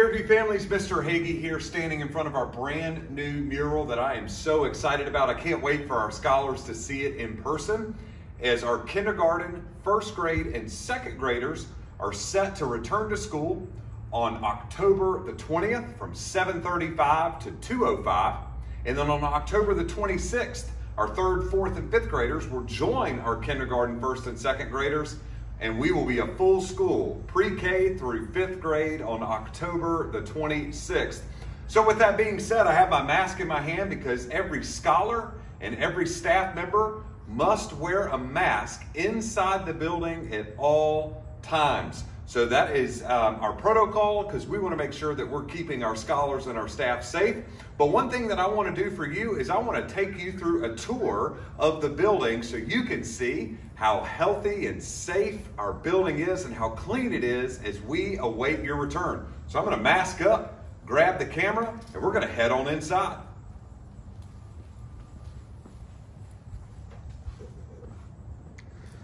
Fairview families, Mr. Hagee here, standing in front of our brand new mural that I am so excited about. I can't wait for our scholars to see it in person, as our kindergarten, first grade, and second graders are set to return to school on October the 20th from 7:35 to 2:05. And then on October the 26th, our third, fourth, and fifth graders will join our kindergarten, first, and second graders, and we will be a full school, pre-K through fifth grade on October the 26th. So with that being said, I have my mask in my hand because every scholar and every staff member must wear a mask inside the building at all times. So that is our protocol, because we want to make sure that we're keeping our scholars and our staff safe. But one thing that I want to do for you is I want to take you through a tour of the building so you can see how healthy and safe our building is and how clean it is as we await your return. So I'm going to mask up, grab the camera, and we're going to head on inside.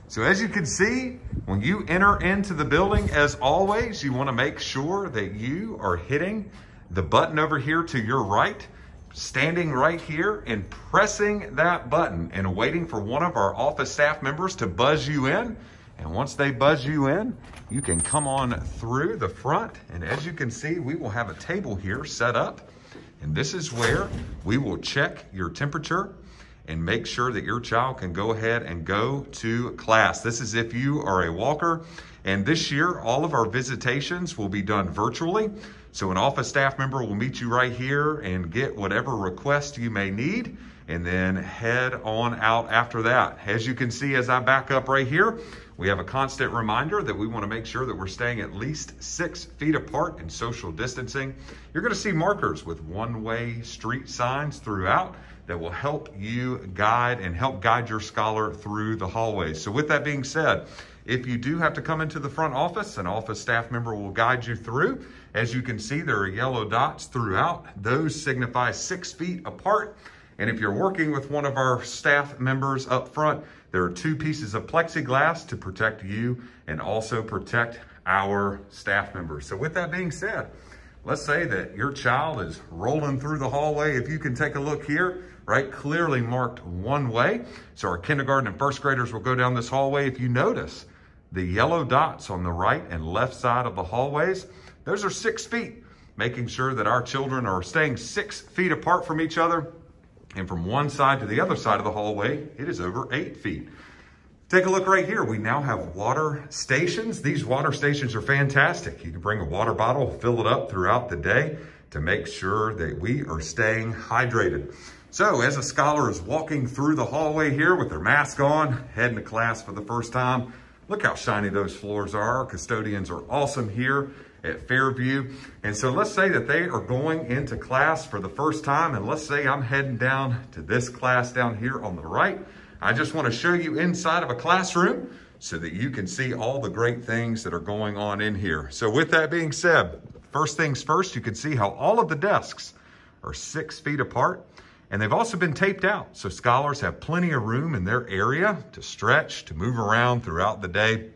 So as you can see, when you enter into the building, as always, you want to make sure that you are hitting the button over here to your right, standing right here and pressing that button and waiting for one of our office staff members to buzz you in. And once they buzz you in, you can come on through the front. And as you can see, we will have a table here set up. And this is where we will check your temperature and make sure that your child can go ahead and go to class. This is if you are a walker. And this year, all of our visitations will be done virtually. So an office staff member will meet you right here and get whatever request you may need, and then head on out after that. As you can see, as I back up right here, we have a constant reminder that we want to make sure that we're staying at least 6 feet apart in social distancing. You're going to see markers with one-way street signs throughout that will help you guide and help guide your scholar through the hallways. So with that being said, if you do have to come into the front office, an office staff member will guide you through. As you can see, there are yellow dots throughout. Those signify 6 feet apart. And if you're working with one of our staff members up front, there are 2 pieces of plexiglass to protect you and also protect our staff members. So with that being said, let's say that your child is rolling through the hallway. If you can take a look here, right, clearly marked one way. So our kindergarten and first graders will go down this hallway. If you notice the yellow dots on the right and left side of the hallways, those are 6 feet, making sure that our children are staying 6 feet apart from each other. And from one side to the other side of the hallway, it is over 8 feet. Take a look right here. We now have water stations. These water stations are fantastic. You can bring a water bottle, fill it up throughout the day to make sure that we are staying hydrated. So as a scholar is walking through the hallway here with their mask on, heading to class for the first time, look how shiny those floors are. Our custodians are awesome here at Fairview. And so let's say that they are going into class for the first time, and let's say I'm heading down to this class down here on the right. I just want to show you inside of a classroom so that you can see all the great things that are going on in here. So with that being said, first things first, you can see how all of the desks are 6 feet apart, and they've also been taped out. So scholars have plenty of room in their area to stretch, to move around throughout the day.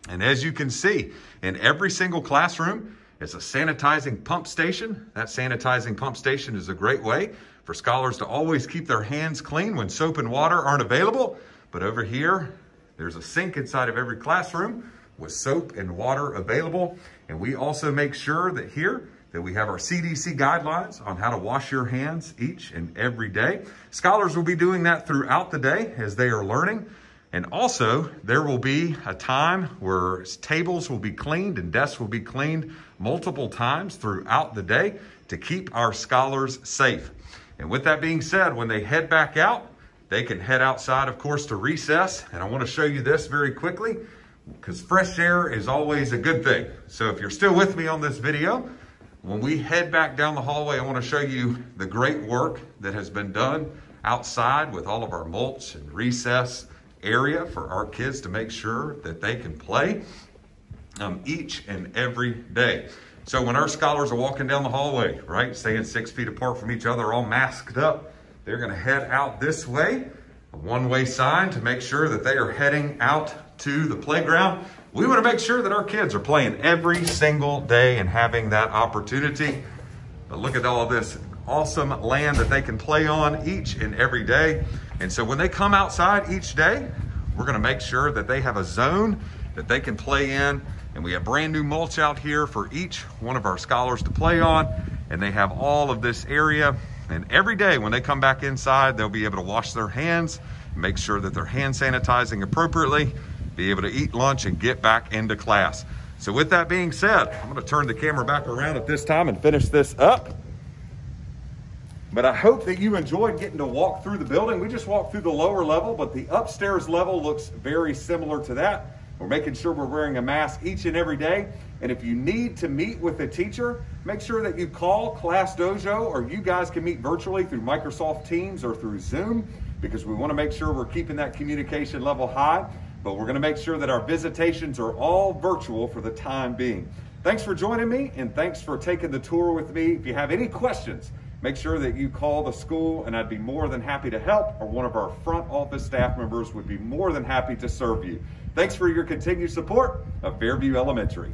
And as you can see, in every single classroom is a sanitizing pump station. That sanitizing pump station is a great way for scholars to always keep their hands clean when soap and water aren't available. But over here, there's a sink inside of every classroom with soap and water available. And we also make sure that here that we have our CDC guidelines on how to wash your hands each and every day. Scholars will be doing that throughout the day as they are learning. And also, there will be a time where tables will be cleaned and desks will be cleaned multiple times throughout the day to keep our scholars safe. And with that being said, when they head back out, they can head outside, of course, to recess. And I want to show you this very quickly because fresh air is always a good thing. So if you're still with me on this video, when we head back down the hallway, I want to show you the great work that has been done outside with all of our mulch and recess area for our kids to make sure that they can play each and every day. So when our scholars are walking down the hallway, right, staying 6 feet apart from each other, all masked up, they're going to head out this way, a one-way sign to make sure that they are heading out to the playground. We want to make sure that our kids are playing every single day and having that opportunity. But look at all this awesome land that they can play on each and every day. And so when they come outside each day, we're going to make sure that they have a zone that they can play in. And we have brand new mulch out here for each one of our scholars to play on. And they have all of this area. And every day when they come back inside, they'll be able to wash their hands, make sure that they're hand sanitizing appropriately, be able to eat lunch and get back into class. So with that being said, I'm going to turn the camera back around at this time and finish this up. But I hope that you enjoyed getting to walk through the building. We just walked through the lower level, but the upstairs level looks very similar to that. We're making sure we're wearing a mask each and every day. And if you need to meet with a teacher, make sure that you call Class Dojo, or you guys can meet virtually through Microsoft Teams or through Zoom, because we want to make sure we're keeping that communication level high. But we're going to make sure that our visitations are all virtual for the time being. Thanks for joining me, and thanks for taking the tour with me. If you have any questions, make sure that you call the school, and I'd be more than happy to help, or one of our front office staff members would be more than happy to serve you. Thanks for your continued support of Fairview Elementary.